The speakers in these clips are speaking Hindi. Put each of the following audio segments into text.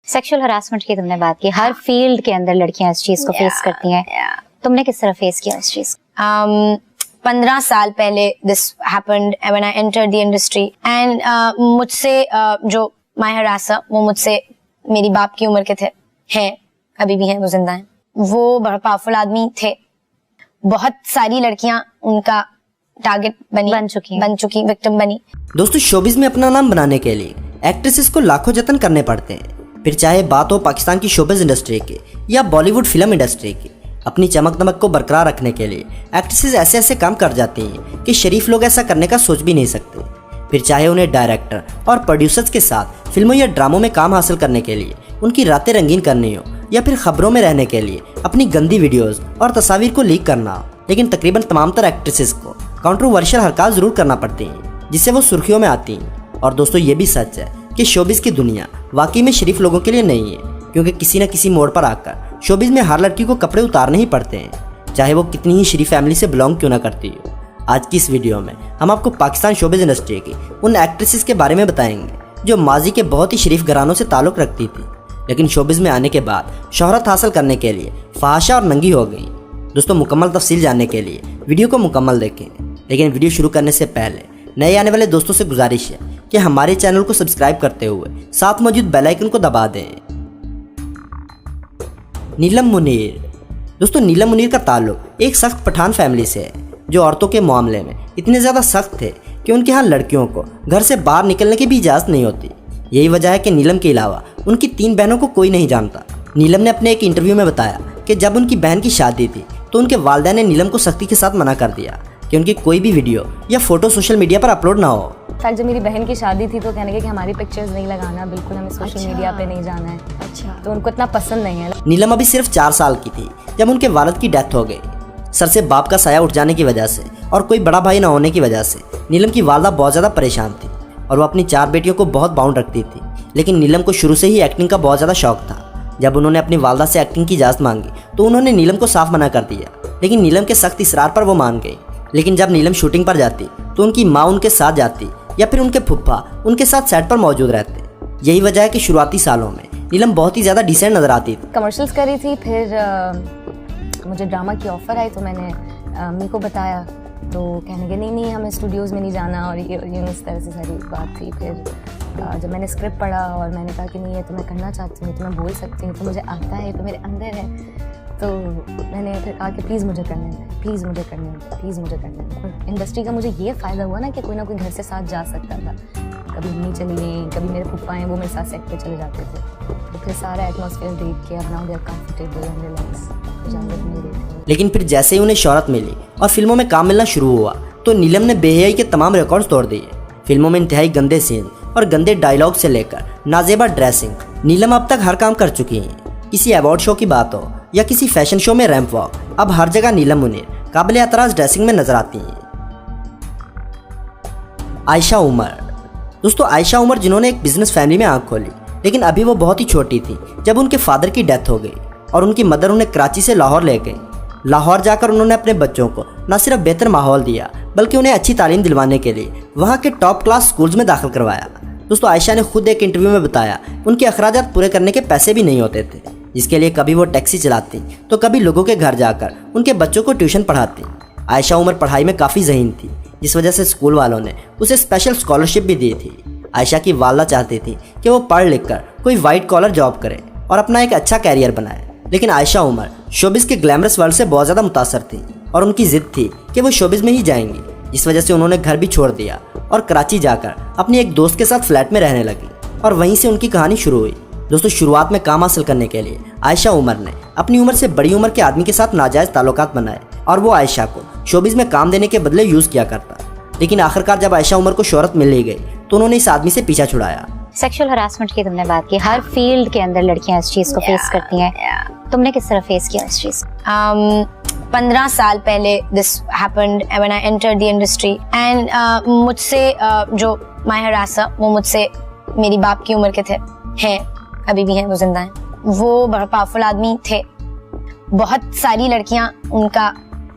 सेक्सुअल हरासमेंट की तुमने बात की, हर फील्ड के अंदर लड़कियां इस चीज को फेस करती हैं। तुमने किस तरह फेस किया इस चीज? 15 साल पहले this happened when I entered the industry and मुझसे जो माय हरासर वो मुझसे मेरी बाप की उम्र के थे, हैं, अभी भी हैं, वो जिंदा हैं। वो बड़ा पावरफुल आदमी थे, बहुत सारी लड़कियां उनका टारगेट बन चुकी विक्टिम बनी। दोस्तों, शोबिज में अपना नाम बनाने के लिए एक्ट्रेसेस को लाखों जतन करने पड़ते हैं। फिर चाहे बात हो पाकिस्तान की शोबिज इंडस्ट्री की या बॉलीवुड फिल्म इंडस्ट्री की, अपनी चमक दमक को बरकरार रखने के लिए एक्ट्रेसेस ऐसे ऐसे काम कर जाती हैं कि शरीफ लोग ऐसा करने का सोच भी नहीं सकते। फिर चाहे उन्हें डायरेक्टर और प्रोड्यूसर्स के साथ फिल्मों या ड्रामों में काम हासिल करने के लिए उनकी रातें रंगीन करनी हो, या फिर खबरों में रहने के लिए अपनी गंदी वीडियोस और तस्वीर को लीक करना हो, लेकिन तकरीबन तमाम तरह एक्ट्रेसेस को कंट्रोवर्शियल हरकत जरूर करना पड़ती हैं जिससे वो सुर्खियों में आती हैं। और दोस्तों, ये भी सच है कि शोबिज की दुनिया वाकई में शरीफ लोगों के लिए नहीं है, क्योंकि किसी न किसी मोड़ पर आकर शोबिज में हर लड़की को कपड़े उतारने ही पड़ते हैं, चाहे वो कितनी ही शरीफ फैमिली से बिलोंग क्यों ना करती हो। आज की इस वीडियो में हम आपको पाकिस्तान शोबिज इंडस्ट्री की उन एक्ट्रेसेस के बारे में बताएंगे जो माजी के बहुत ही शरीफ घरानों से ताल्लुक़ रखती थी, लेकिन शोबिज में आने के बाद शोहरत हासिल करने के लिए फहाशा और नंगी हो गई। दोस्तों, मुकम्मल तफसील जानने के लिए वीडियो को मुकम्मल देखें, लेकिन वीडियो शुरू करने से पहले नए आने वाले दोस्तों से गुजारिश है कि हमारे चैनल को सब्सक्राइब करते हुए साथ मौजूद बेल आइकन को दबा दें। नीलम मुनीर। दोस्तों, नीलम मुनीर का ताल्लुक एक सख्त पठान फैमिली से है जो औरतों के मामले में इतने ज़्यादा सख्त थे कि उनके यहाँ लड़कियों को घर से बाहर निकलने की भी इजाज़त नहीं होती। यही वजह है कि नीलम के अलावा उनकी 3 बहनों को कोई नहीं जानता। नीलम ने अपने एक इंटरव्यू में बताया कि जब उनकी बहन की शादी थी तो उनके वालिदैन ने नीलम को सख्ती के साथ मना कर दिया कि उनकी कोई भी वीडियो या फोटो सोशल मीडिया पर अपलोड ना हो। कल जब मेरी बहन की शादी थी तो कहने लगे कि हमारी पिक्चर्स नहीं लगाना, बिल्कुल हमें सोशल मीडिया पे नहीं जाना है। तो उनको इतना पसंद नहीं है। नीलम अभी सिर्फ 4 साल की थी जब उनके वालिद की डेथ हो गई। सर से बाप का साया उठ जाने की वजह से और कोई बड़ा भाई ना होने की वजह से नीलम की वालदा बहुत ज़्यादा परेशान थी और वो अपनी 4 बेटियों को बहुत बाउंड रखती थी। लेकिन नीलम को शुरू से ही एक्टिंग का बहुत ज़्यादा शौक था। जब उन्होंने अपनी वालदा से एक्टिंग की इजाज़त मांगी तो उन्होंने नीलम को साफ मना कर दिया, लेकिन नीलम के सख्त इसरार पर वो मान गई। लेकिन जब नीलम शूटिंग पर जाती तो उनकी माँ उनके साथ जाती या फिर उनके फुफ्फा उनके साथ सेट पर मौजूद रहते। यही वजह है कि शुरुआती सालों में नीलम बहुत ही ज़्यादा डिसेंट नजर आती थी। कमर्शियल्स करी थी, फिर मुझे ड्रामा की ऑफ़र आई तो मैंने अम्मी को बताया, तो कहने के नहीं हमें स्टूडियोज़ में नहीं जाना, और ये इस तरह से सारी बात थी। फिर जब मैंने स्क्रिप्ट पढ़ा और मैंने कहा कि नहीं, ये तो मैं करना चाहती हूँ, तो मैं बोल सकती हूँ, तो मुझे आता है, तो मेरे अंदर है, तो मैंने फिर कहा कि प्लीज़ मुझे करने दें, प्लीज़ मुझे करने दें, प्लीज़ मुझे करने दें। इंडस्ट्री का मुझे ये फ़ायदा हुआ ना कि कोई ना कोई घर से साथ जा सकता था। कभी अम्मी चली गई, कभी मेरे फूफा हैं, वो मेरे साथ सेट पे चले जाते थे, तो फिर सारा एटमॉस्फेयर देख के अब now they are comfortable and relax, इजाज़त नहीं देते। लेकिन फिर जैसे ही उन्हें शोहरत मिली और फिल्मों में काम मिलना शुरू हुआ तो नीलम ने बेहयाई के तमाम रिकॉर्ड्स तोड़ दिए। फिल्मों में इंतहाई गंदे सीन और गंदे डायलॉग से लेकर नाजेबा ड्रेसिंग, नीलम अब तक हर काम कर चुकी हैं। किसी अवार्ड शो की बात हो या किसी फैशन शो में रैंप वॉक, अब हर जगह नीलम मुनीर काबिल एतराज़ ड्रेसिंग में नजर आती हैं। आयशा उमर। दोस्तों, आयशा उमर जिन्होंने एक बिजनेस फैमिली में आंख खोली, लेकिन अभी वो बहुत ही छोटी थी जब उनके फादर की डेथ हो गई और उनकी मदर उन्हें कराची से लाहौर ले गई। लाहौर जाकर उन्होंने अपने बच्चों को न सिर्फ बेहतर माहौल दिया बल्कि उन्हें अच्छी तालीम दिलवाने के लिए वहाँ के टॉप क्लास स्कूल्स में दाखिल करवाया। दोस्तों, आयशा ने खुद एक इंटरव्यू में बताया उनके अखराजात पूरे करने के पैसे भी नहीं होते थे, जिसके लिए कभी वो टैक्सी चलाती तो कभी लोगों के घर जाकर उनके बच्चों को ट्यूशन पढ़ाती। आयशा उमर पढ़ाई में काफ़ी ज़हीन थी, जिस वजह से स्कूल वालों ने उसे स्पेशल स्कॉलरशिप भी दी थी। आयशा की वालदा चाहती थी कि वो पढ़ लिख कर कोई वाइट कॉलर जॉब करे और अपना एक अच्छा कैरियर बनाए, लेकिन आयशा उमर शोबिज के ग्लैमरस वर्ल्ड से बहुत ज़्यादा मुतासर थी और उनकी ज़िद थी कि वो शोबिज में ही जाएंगी। इस वजह से उन्होंने घर भी छोड़ दिया और कराची जाकर अपनी एक दोस्त के साथ फ्लैट में रहने लगी और वहीं से उनकी कहानी शुरू हुई। दोस्तों, शुरुआत में काम हासिल करने के लिए आयशा उमर ने अपनी उम्र से बड़ी उम्र के आदमी के साथ नाजायज़ ताल्लुकात बनाए और वो आयशा को शोबिज में काम देने के बदले यूज़ किया करता। लेकिन आखिरकार जब आयशा उमर को शोहरत मिल ही गई तो उन्होंने इस आदमी से पीछा छुड़ाया। सेक्सुअल हरासमेंट की तुमने बात की, हर फील्ड के अंदर लड़कियां इस चीज को फेस करती हैं। तुमने किस तरह फेस किया इस चीज? 15 साल पहले this happened when I entered the industry and मुझसे जो माय हरासर वो मुझसे मेरी बाप की उम्र के थे, हैं, अभी भी हैं, वो जिंदा हैं। वो बड़ा पावरफुल आदमी थे, बहुत सारी लड़कियां उनका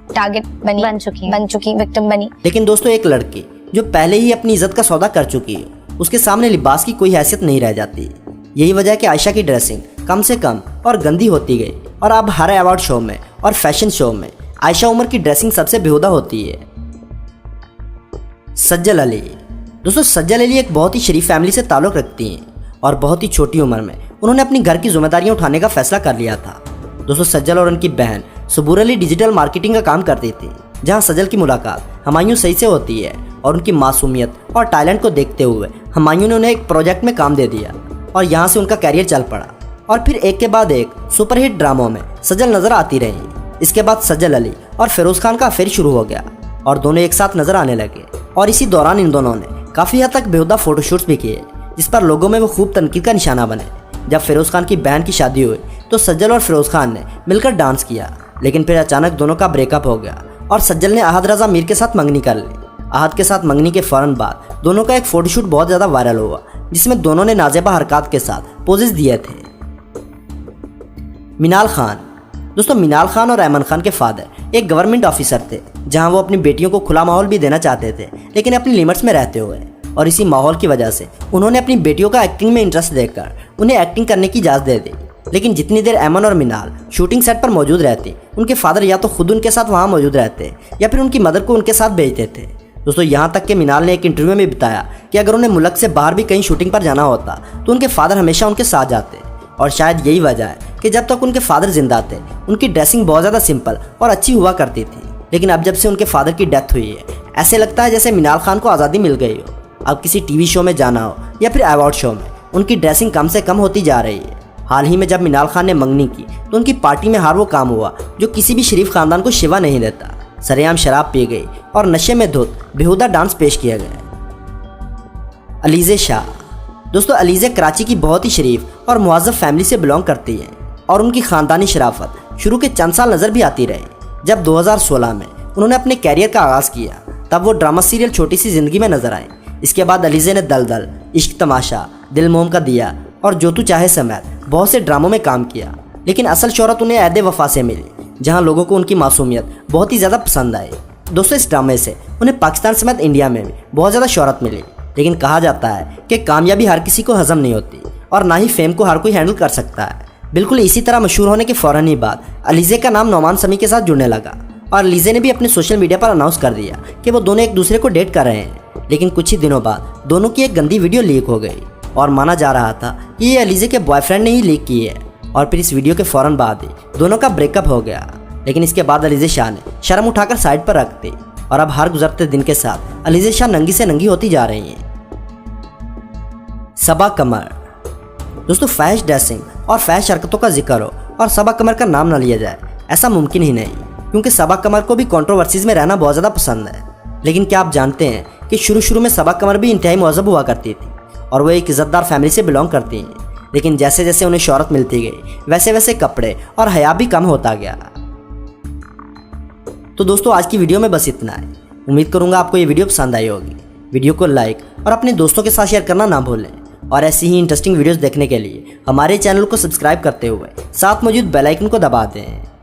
टारगेट बन चुकी विक्टिम बनी। लेकिन दोस्तों, एक लड़की जो पहले ही अपनी इज्जत का सौदा कर चुकी है, उसके सामने लिबास की कोई हैसियत नहीं रह जाती। यही वजह है कि आयशा की ड्रेसिंग कम से कम और गंदी होती गई और अब हर अवार्ड शो में और फैशन शो में आयशा उमर की ड्रेसिंग सबसे बेहुदा होती है। सज्जल अली। दोस्तों सज्जल अली एक बहुत ही शरीफ फैमिली से ताल्लुक़ रखती हैं और बहुत ही छोटी उम्र में उन्होंने अपनी घर की जिम्मेदारियां उठाने का फैसला कर लिया था। दोस्तों सज्जल और उनकी बहन सुबूर अली डिजिटल मार्केटिंग का काम करती थी, जहां सज्जल की मुलाकात हुमायूं सही से होती है और उनकी मासूमियत और टैलेंट को देखते हुए हुमायूं ने उन्हें एक प्रोजेक्ट में काम दे दिया और यहाँ से उनका कैरियर चल पड़ा और फिर एक के बाद एक सुपरहिट ड्रामों में सज्जल नजर आती रही। इसके बाद सज्जल अली और फिरोज खान का अफेयर शुरू हो गया और दोनों एक साथ नजर आने लगे और इसी दौरान इन दोनों ने काफ़ी हद तक बेहुदा फोटोशूट्स भी किए, जिस पर लोगों में वो खूब तनकीद का निशाना बने। जब फिरोज खान की बहन की शादी हुई तो सज्जल और फिरोज खान ने मिलकर डांस किया, लेकिन फिर अचानक दोनों का ब्रेकअप हो गया और सज्जल ने अहद रजा मीर के साथ मंगनी कर ली। अहद के साथ मंगनी के फौरन बाद दोनों का एक फोटोशूट बहुत ज़्यादा वायरल हुआ, जिसमें दोनों ने नाजेबा हरकत के साथ पोजेस दिए थे। मिनाल खान। दोस्तों मिनाल खान और अयमन खान के फादर एक गवर्नमेंट ऑफिसर थे, जहां वो अपनी बेटियों को खुला माहौल भी देना चाहते थे, लेकिन अपनी लिमिट्स में रहते हुए, और इसी माहौल की वजह से उन्होंने अपनी बेटियों का एक्टिंग में इंटरेस्ट देखकर उन्हें एक्टिंग करने की इजाज़त दे दी। लेकिन जितनी देर अयमन और मिनाल शूटिंग सेट पर मौजूद रहती, उनके फादर या तो खुद उनके साथ वहाँ मौजूद रहते या फिर उनकी मदर को उनके साथ भेजते थे। दोस्तों यहाँ तक कि मिनाल ने एक इंटरव्यू में बताया कि अगर उन्हें मुल्क से बाहर भी कहीं शूटिंग पर जाना होता तो उनके फादर हमेशा उनके साथ जाते, और शायद यही वजह है कि जब तक उनके फादर जिंदा थे उनकी ड्रेसिंग बहुत ज़्यादा सिंपल और अच्छी हुआ करती थी। लेकिन अब जब से उनके फादर की डेथ हुई है, ऐसे लगता है जैसे मिनाल खान को आज़ादी मिल गई हो। अब किसी टीवी शो में जाना हो या फिर अवार्ड शो में, उनकी ड्रेसिंग कम से कम होती जा रही है। हाल ही में जब मिनाल खान ने मंगनी की तो उनकी पार्टी में हर वो काम हुआ जो किसी भी शरीफ खानदान को शिवा नहीं देता। सरेआम शराब पी गई और नशे में धुत बेहुदा डांस पेश किया गया। अलीज़े शाह। दोस्तों अलीज़े कराची की बहुत ही शरीफ और मुअज़्ज़फ़ फैमिली से बिलोंग करती हैं और उनकी ख़ानदानी शराफत शुरू के चंद साल नज़र भी आती रही। जब 2016 में उन्होंने अपने कैरियर का आगाज़ किया तब वो ड्रामा सीरियल छोटी सी ज़िंदगी में नजर आए। इसके बाद अलीज़े ने दलदल, इश्क तमाशा, दिल मोम का दिया और जो तू चाहे समेत बहुत से ड्रामों में काम किया, लेकिन असल शोहरत उन्हें ऐदे वफा से मिली, जहां लोगों को उनकी मासूमियत बहुत ही ज़्यादा पसंद आई। दोस्तों इस ड्रामे से उन्हें पाकिस्तान समेत इंडिया में भी बहुत ज़्यादा शोहरत मिली, लेकिन कहा जाता है कि कामयाबी हर किसी को हजम नहीं होती और ना ही फेम को हर कोई हैंडल कर सकता है। बिल्कुल इसी तरह मशहूर होने के फ़ौरन ही बाद अलीज़े का नाम नौमान समी के साथ जुड़ने लगा और अलीज़े ने भी अपने सोशल मीडिया पर अनाउंस कर दिया कि वो दोनों एक दूसरे को डेट कर रहे हैं। लेकिन कुछ ही दिनों बाद दोनों की एक गंदी वीडियो लीक हो गई और माना जा रहा था कि ये अलीज़े के बॉयफ्रेंड ने ही लीक की है, और फिर इस वीडियो के फ़ौरन बाद ही दोनों का ब्रेकअप हो गया। लेकिन इसके बाद अलीज़े शाह ने शर्म उठाकर साइड पर रख दी और अब हर गुजरते दिन के साथ अलीज़े शाह नंगी से नंगी होती जा रही हैं। सबा कमर। दोस्तों फैश ड्रेसिंग और फैश हरकतों का जिक्र हो और सबा कमर का नाम ना लिया जाए, ऐसा मुमकिन ही नहीं, क्योंकि सबा कमर को भी कंट्रोवर्सीज में रहना बहुत ज़्यादा पसंद है। लेकिन क्या आप जानते हैं कि शुरू में सबा कमर भी इंतहाई मुअज़्ज़ब हुआ करती थी और वो एक इज़्ज़तदार फैमिली से बिलोंग करती हैं। लेकिन जैसे जैसे उन्हें शोहरत मिलती गई वैसे वैसे कपड़े और हया भी कम होता गया। तो दोस्तों आज की वीडियो में बस इतना है। उम्मीद करूँगा आपको ये वीडियो पसंद आई होगी। वीडियो को लाइक और अपने दोस्तों के साथ शेयर करना ना भूलें, और ऐसी ही इंटरेस्टिंग वीडियोस देखने के लिए हमारे चैनल को सब्सक्राइब करते हुए साथ मौजूद बेल आइकन को दबा दें।